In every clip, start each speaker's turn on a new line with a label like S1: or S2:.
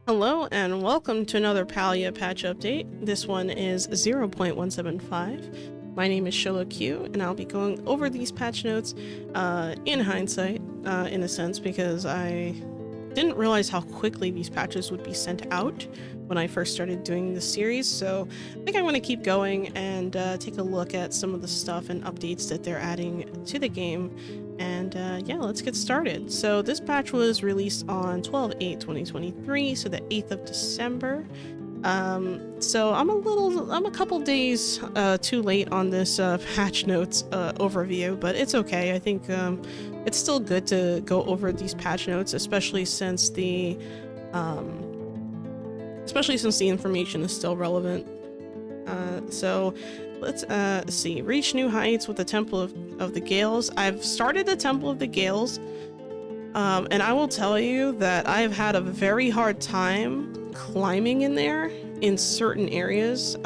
S1: Hello and welcome to another Palia patch update. This one is 0.175. My name is Xolo Q, and I'll be going over these patch notes in hindsight, in a sense, because I didn't realize how quickly these patches would be sent out when I first started doing this series, so I think I'm going to keep going and take a look at some of the stuff and updates that they're adding to the game. And yeah, let's get started. So this patch was released on 12/8/2023, so the 8th of December. So I'm a couple days too late on this patch notes overview, but it's okay. I think it's still good to go over these patch notes, especially since the information is still relevant. So let's see. Reach new heights with the Temple of the Gales. I've started the Temple of the Gales, and I will tell you that I've had a very hard time climbing in there in certain areas.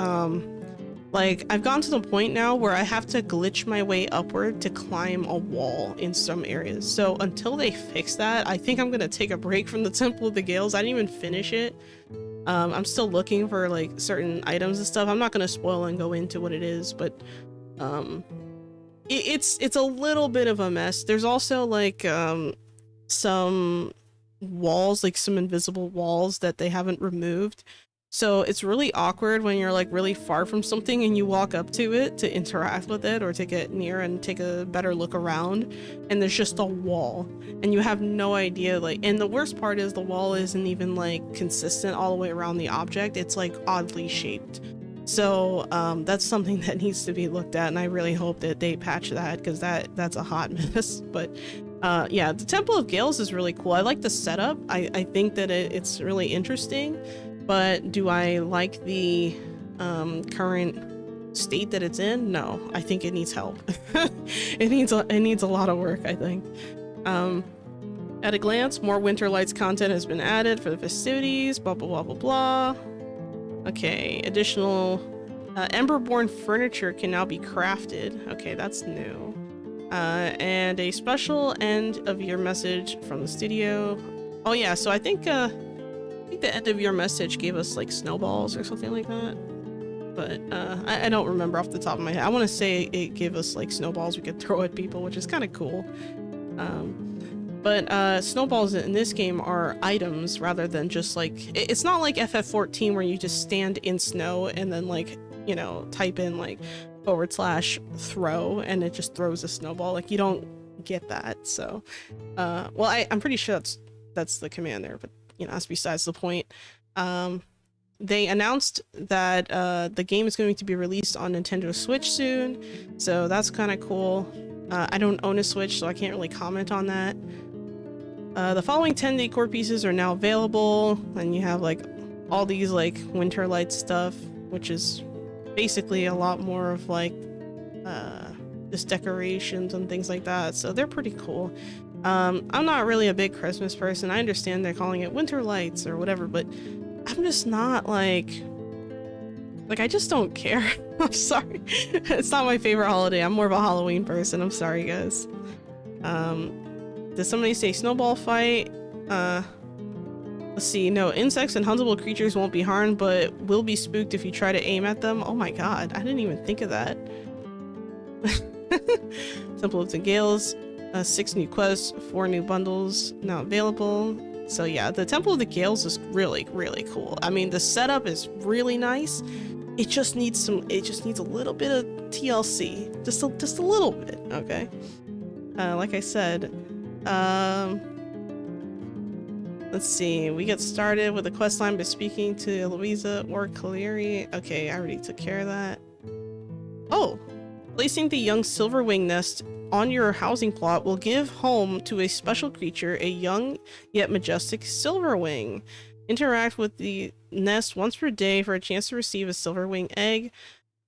S1: Like, I've gotten to the point now where I have to glitch my way upward to climb a wall in some areas. So until they fix that, I think I'm gonna take a break from the Temple of the Gales. I didn't even finish it. I'm still looking for like certain items and stuff. I'm not gonna spoil and go into what it is, but it's a little bit of a mess. There's also like some walls, like some invisible walls that they haven't removed. So it's really awkward when you're like really far from something and you walk up to it to interact with it or to get near and take a better look around, and there's just a wall and you have no idea, like, and the worst part is the wall isn't even like consistent all the way around the object. It's like oddly shaped. So that's something that needs to be looked at, and I really hope that they patch that, because that's a hot mess. But yeah, the Temple of Gales is really cool. I like the setup. I think that it's really interesting. But do I like the current state that it's in? No, I think it needs help. It needs a lot of work, I think. At a glance, more Winter Lights content has been added for the festivities, blah blah blah blah blah. Okay, additional Emberborn furniture can now be crafted. Okay, that's new. And a special end of year message from the studio. Oh yeah, so I think the end of your message gave us like snowballs or something like that, but I don't remember off the top of my head. I want to say it gave us like snowballs we could throw at people, which is kind of cool. But snowballs in this game are items rather than just like, it's not like FF14 where you just stand in snow and then like, you know, type in like /throw and it just throws a snowball. Like, you don't get that. So well, I'm pretty sure that's the command there, but you know, that's besides the point. They announced that the game is going to be released on Nintendo Switch soon, so that's kind of cool. I don't own a Switch, so I can't really comment on that. The following 10 decor pieces are now available, and you have like all these like Winter Light stuff, which is basically a lot more of like just decorations and things like that, so they're pretty cool. I'm not really a big Christmas person. I understand they're calling it Winter Lights or whatever, but I'm just not like I just don't care. I'm sorry. It's not my favorite holiday. I'm more of a Halloween person. I'm sorry, guys. Did somebody say snowball fight? Let's see. No, insects and huntable creatures won't be harmed, but will be spooked if you try to aim at them. Oh my god, I didn't even think of that. Temple of the Gales. 6 new quests, 4 new bundles now available. So yeah, the Temple of the Gales is really, really cool. I mean, the setup is really nice. It just needs a little bit of TLC. Just a little bit, okay? Like I said, let's see. We get started with the quest line by speaking to Louisa or Caleri. Okay, I already took care of that. Oh, placing the young silverwing nest on your housing plot will give home to a special creature, a young yet majestic silverwing. Interact with the nest once per day for a chance to receive a silverwing egg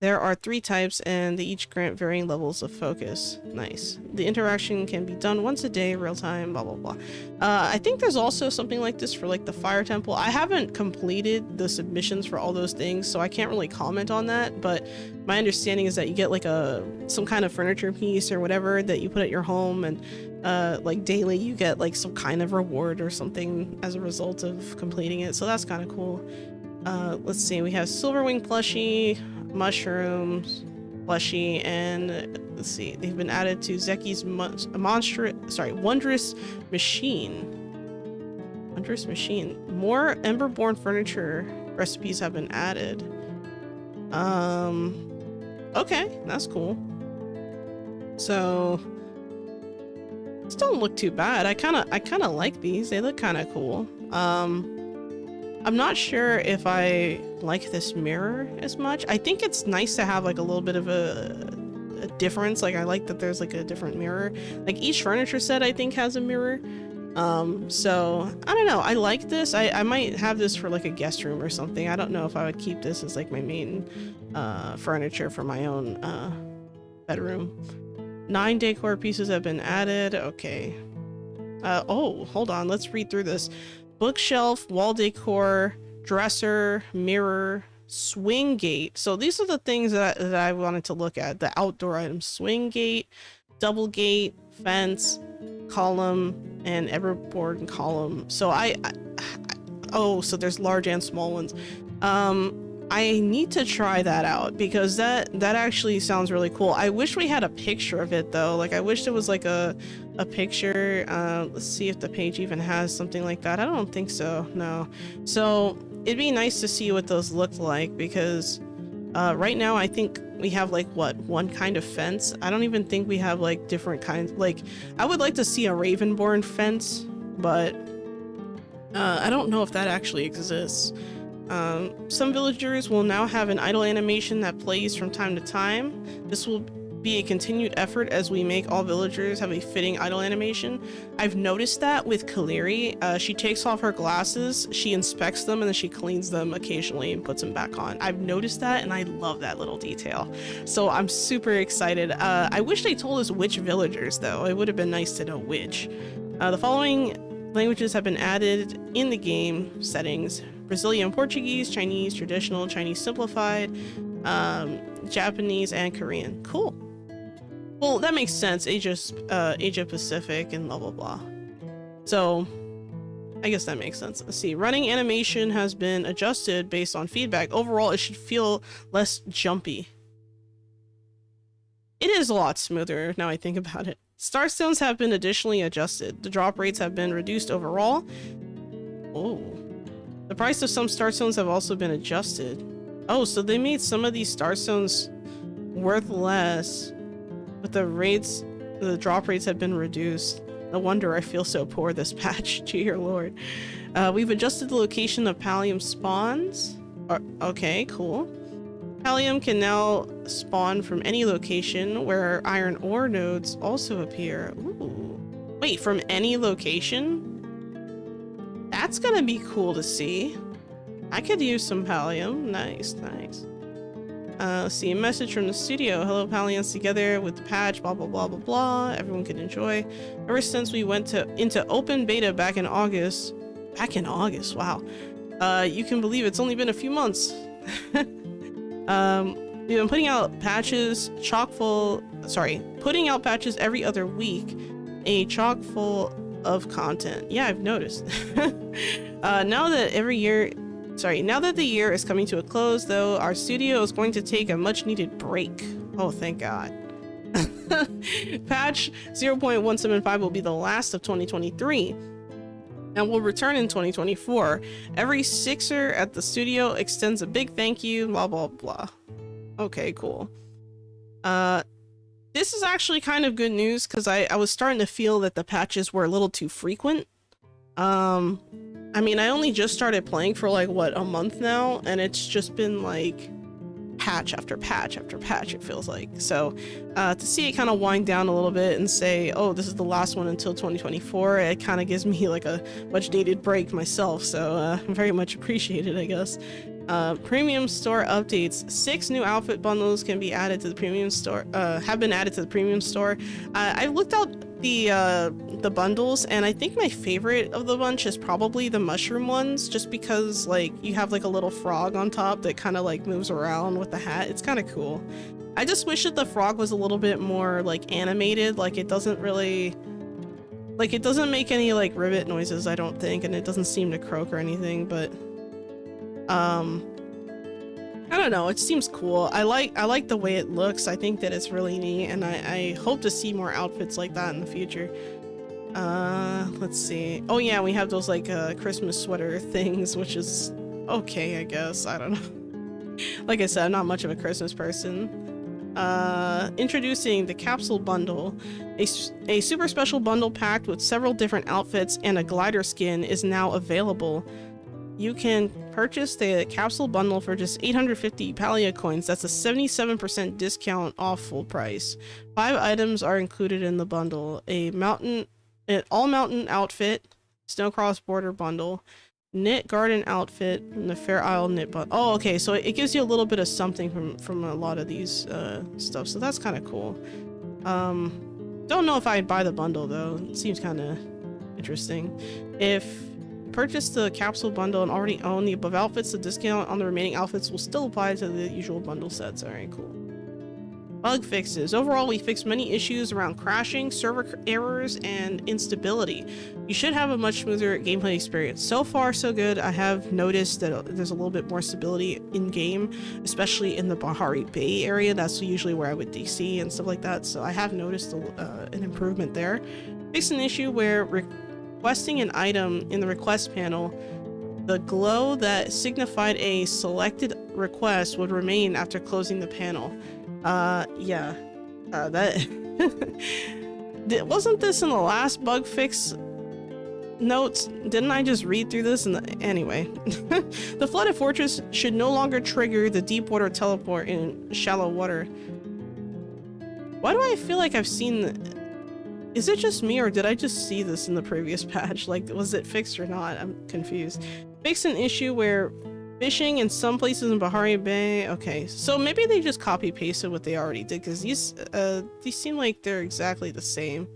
S1: There are 3 types and they each grant varying levels of focus. Nice. The interaction can be done once a day, real time, blah, blah, blah. I think there's also something like this for like the fire temple. I haven't completed the submissions for all those things, so I can't really comment on that, but my understanding is that you get like some kind of furniture piece or whatever that you put at your home, and like daily you get like some kind of reward or something as a result of completing it. So that's kind of cool. Let's see, we have Silverwing plushie, mushrooms plushie, and let's see, they've been added to Zeki's wondrous machine. More Emberborn furniture recipes have been added. Okay, that's cool. So these don't look too bad. I kind of like these. They look kind of cool. I'm not sure if I like this mirror as much. I think it's nice to have like a little bit of a difference. Like I like that there's like a different mirror. Like each furniture set I think has a mirror. So I don't know. I like this. I might have this for like a guest room or something. I don't know if I would keep this as like my main furniture for my own bedroom. 9 decor pieces have been added. Okay. Oh, hold on. Let's read through this. Bookshelf, wall decor, dresser, mirror, swing gate. So these are the things that I wanted to look at. The outdoor items: swing gate, double gate, fence, column, and everboard column. So oh, so there's large and small ones. I need to try that out because that actually sounds really cool. I wish we had a picture of it though. Like I wish there was like a picture. Let's see if the page even has something like that. I don't think so. No. So it'd be nice to see what those looked like because right now I think we have like one kind of fence. I don't even think we have like different kinds. Like I would like to see a Ravenborn fence, but I don't know if that actually exists. Some villagers will now have an idle animation that plays from time to time. This will be a continued effort as we make all villagers have a fitting idle animation. I've noticed that with Kaleri. She takes off her glasses, she inspects them, and then she cleans them occasionally and puts them back on. I've noticed that and I love that little detail. So I'm super excited. I wish they told us which villagers though. It would have been nice to know which. The following languages have been added in the game settings: Brazilian Portuguese, Chinese Traditional, Chinese Simplified, Japanese, and Korean. Cool. Well, that makes sense. Asia Pacific and blah blah blah. So I guess that makes sense. Let's see. Running animation has been adjusted based on feedback. Overall, it should feel less jumpy. It is a lot smoother now I think about it. Starstones have been additionally adjusted. The drop rates have been reduced overall. Oh. The price of some starstones have also been adjusted. Oh, so they made some of these starstones worth less, but the drop rates have been reduced. No wonder I feel so poor this patch. Dear Lord. We've adjusted the location of Pallium spawns. Okay, cool. Pallium can now spawn from any location where iron ore nodes also appear. Ooh. Wait, from any location? That's gonna be cool to see. I could use some Pallium. Nice, nice. See a message from the studio. Hello, Pallians, together with the patch, blah, blah, blah, blah, blah. Everyone can enjoy. Ever since we went into open beta back in August. Back in August, wow. You can believe it's only been a few months. We've been putting out patches putting out patches every other week. A chock full of content. Yeah, I've noticed. Now that the year is coming to a close, though, our studio is going to take a much needed break. Oh, thank God. Patch 0.175 will be the last of 2023 and will return in 2024. Every Sixer at the studio extends a big thank you, blah, blah, blah. Okay, cool. This is actually kind of good news because I was starting to feel that the patches were a little too frequent. I mean, I only just started playing for like, what, a month now? And it's just been like patch after patch after patch, it feels like. So to see it kind of wind down a little bit and say, oh, this is the last one until 2024, it kind of gives me like a much needed break myself. So very much appreciated, I guess. Premium store updates. 6 new outfit bundles can be added to the premium store. Have been added to the premium store. I looked out the bundles, and I think my favorite of the bunch is probably the mushroom ones, just because like you have like a little frog on top that kind of like moves around with the hat. It's kind of cool. I just wish that the frog was a little bit more like animated. Like it doesn't really, like it doesn't make any like rivet noises, I don't think, and it doesn't seem to croak or anything, but I don't know, it seems cool. I like the way it looks. I think that it's really neat, and I hope to see more outfits like that in the future. Let's see. Oh yeah, we have those like Christmas sweater things, which is okay, I guess. I don't know. Like I said, I'm not much of a Christmas person. Introducing the capsule bundle. A super special bundle packed with several different outfits and a glider skin is now available. You can purchase the capsule bundle for just 850 Palia coins. That's a 77% discount off full price. 5 items are included in the bundle. An all mountain outfit, snow cross border bundle, knit garden outfit, and the Fair Isle knit bundle. Oh, okay, so it gives you a little bit of something from a lot of these stuff, so that's kind of cool. Don't know if I'd buy the bundle though. It seems kind of interesting. If purchase the capsule bundle and already own the above outfits, the discount on the remaining outfits will still apply to the usual bundle sets. Alright, cool. Bug fixes. Overall, we fixed many issues around crashing, server errors, and instability. You should have a much smoother gameplay experience. So far, so good. I have noticed that there's a little bit more stability in game, especially in the Bahari Bay area. That's usually where I would DC and stuff like that. So I have noticed an improvement there. Fixed an issue where requesting an item in the request panel, the glow that signified a selected request would remain after closing the panel. Yeah, that wasn't this in the last bug fix notes? Didn't I just read through this? Anyway, the flooded fortress should no longer trigger the deep water teleport in shallow water. Why do I feel like I've seen? Is it just me, or did I just see this in the previous patch? Like, was it fixed or not? I'm confused. Fix an issue where fishing in some places in Bahari Bay. Okay, so maybe they just copy pasted what they already did, because these seem like they're exactly the same.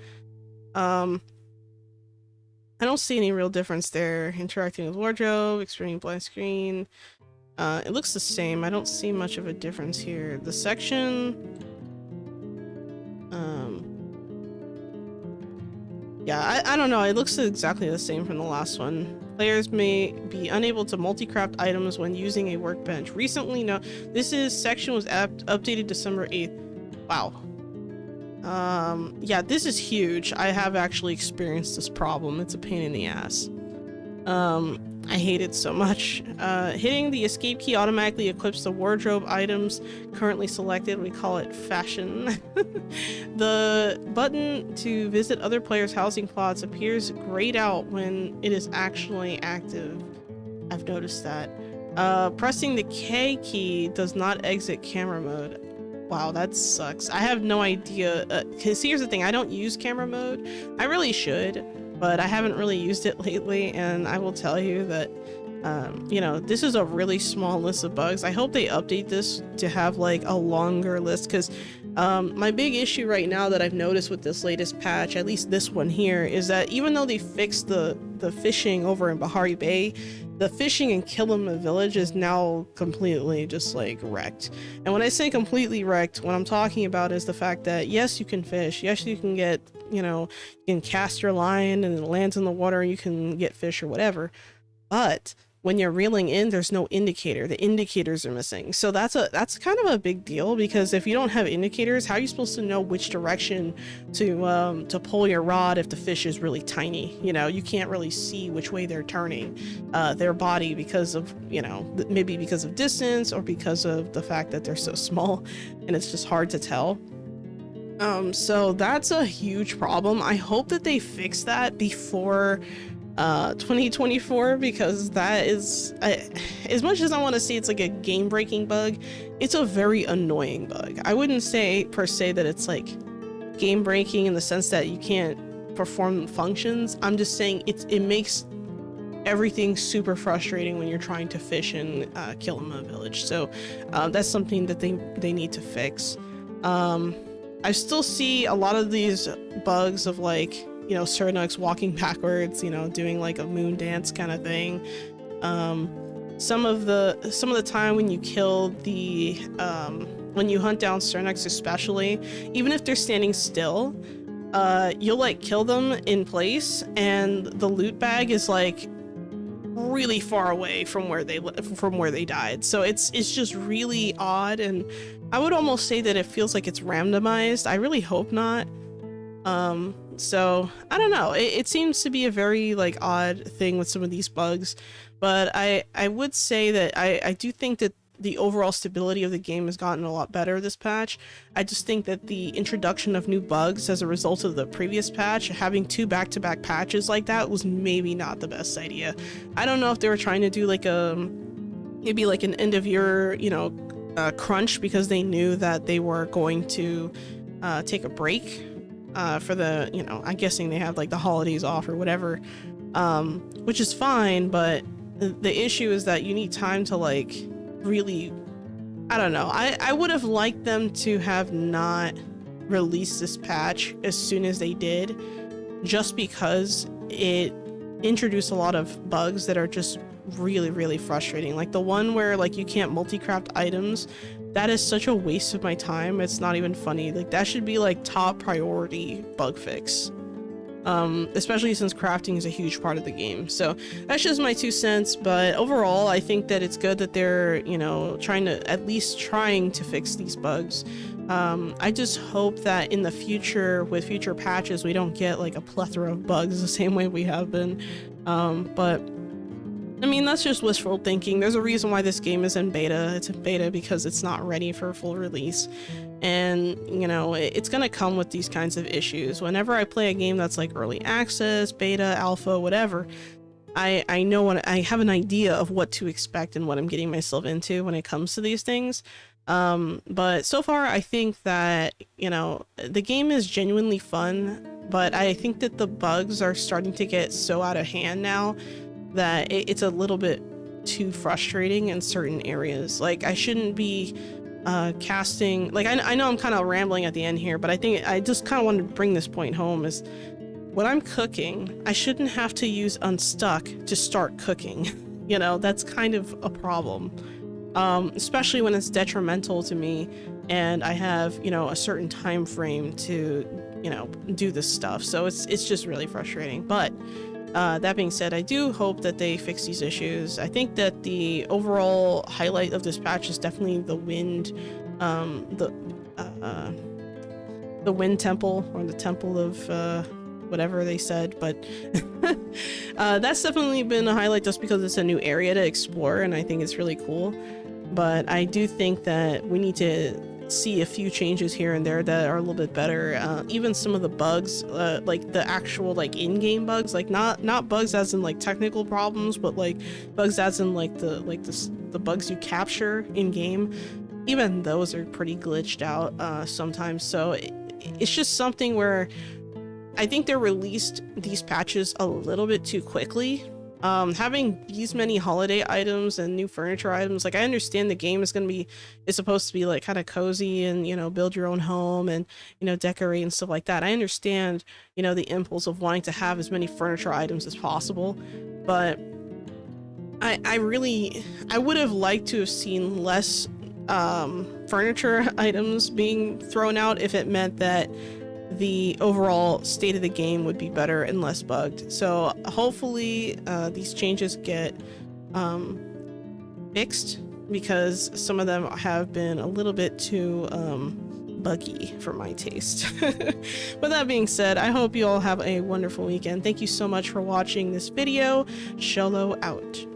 S1: I don't see any real difference there. Interacting with wardrobe, experiencing blind screen. It looks the same. I don't see much of a difference here. The section. Yeah, I don't know. It looks exactly the same from the last one. Players may be unable to multi-craft items when using a workbench. Recently, no. This section was updated December 8th. Wow. Yeah, this is huge. I have actually experienced this problem. It's a pain in the ass. I hate it so much. Hitting the escape key automatically equips the wardrobe items currently selected. We call it fashion. The button to visit other players' housing plots appears grayed out when it is actually active. I've noticed that. Pressing the K key does not exit camera mode. Wow, that sucks. I have no idea. 'Cause here's the thing, I don't use camera mode. I really should, but I haven't really used it lately, and I will tell you that, you know, this is a really small list of bugs. I hope they update this to have like a longer list, because my big issue right now that I've noticed with this latest patch, at least this one here, is that even though they fixed the fishing over in Bahari Bay, the fishing in Kilima Village is now completely just like wrecked. And when I say completely wrecked, what I'm talking about is the fact that yes, you can fish, yes, you can get, you know, you can cast your line and it lands in the water and you can get fish or whatever, but when you're reeling in, there's no indicator. The indicators are missing. So that's kind of a big deal, because if you don't have indicators, how are you supposed to know which direction to pull your rod if the fish is really tiny? You know, you can't really see which way they're turning their body because of, you know, maybe because of distance or because of the fact that they're so small and it's just hard to tell. So that's a huge problem. I hope that they fix that before 2024, because that is, as much as I want to say it's like a game breaking bug, it's a very annoying bug. I wouldn't say per se that it's like game breaking in the sense that you can't perform functions. I'm just saying it makes everything's super frustrating when you're trying to fish in Kilima Village. So that's something that they need to fix. I still see a lot of these bugs of like, you know, Cernux walking backwards, you know, doing like a moon dance kind of thing. Some of the time when you kill the when you hunt down Cernux especially, even if they're standing still, you'll like kill them in place and the loot bag is like really far away from where they died. So it's just really odd, and I would almost say that it feels like it's randomized. I really hope not. So I don't know. It seems to be a very like odd thing with some of these bugs, but I would say that I do think that the overall stability of the game has gotten a lot better this patch. I just think that the introduction of new bugs as a result of the previous patch, having 2 back-to-back patches like that was maybe not the best idea. I don't know if they were trying to do like maybe like an end of year, you know, crunch because they knew that they were going to take a break for the, you know, I'm guessing they have like the holidays off or whatever, which is fine, but the issue is that you need time to like really, I don't know. I would have liked them to have not released this patch as soon as they did, just because it introduced a lot of bugs that are just really, really frustrating. Like the one where like you can't multi-craft items. That is such a waste of my time. It's not even funny. Like that should be like top priority bug fix. Especially since crafting is a huge part of the game. So that's just my 2 cents, but overall I think that it's good that they're, you know, at least trying to fix these bugs. I just hope that in the future, with future patches, we don't get like a plethora of bugs the same way we have been. But I mean, that's just wishful thinking. There's a reason why this game is in beta. It's in beta because it's not ready for full release. And, you know, it's going to come with these kinds of issues. Whenever I play a game that's like early access, beta, alpha, whatever, I know I have an idea of what to expect and what I'm getting myself into when it comes to these things. But so far, I think that, you know, the game is genuinely fun, but I think that the bugs are starting to get so out of hand now that it's a little bit too frustrating in certain areas. Like I shouldn't be casting, like I know I'm kind of rambling at the end here, but I think I just kind of wanted to bring this point home is when I'm cooking, I shouldn't have to use unstuck to start cooking. You know, that's kind of a problem, especially when it's detrimental to me and I have, you know, a certain time frame to, you know, do this stuff. So it's just really frustrating. But that being said, I do hope that they fix these issues. I think that the overall highlight of this patch is definitely the wind, the wind temple, or the temple of whatever they said, but that's definitely been a highlight just because it's a new area to explore and I think it's really cool. But I do think that we need to see a few changes here and there that are a little bit better. Even some of the bugs, like the actual like in-game bugs, like not bugs as in like technical problems, but like bugs as in like the bugs you capture in game. Even those are pretty glitched out sometimes. So it's just something where I think they released these patches a little bit too quickly. Having these many holiday items and new furniture items, like I understand the game is supposed to be like kind of cozy and, you know, build your own home and, you know, decorate and stuff like that. I understand, you know, the impulse of wanting to have as many furniture items as possible, but I would have liked to have seen less furniture items being thrown out if it meant that the overall state of the game would be better and less bugged. So hopefully these changes get fixed, because some of them have been a little bit too buggy for my taste. With that being said, I hope you all have a wonderful weekend. Thank you so much for watching this video. Xolo out.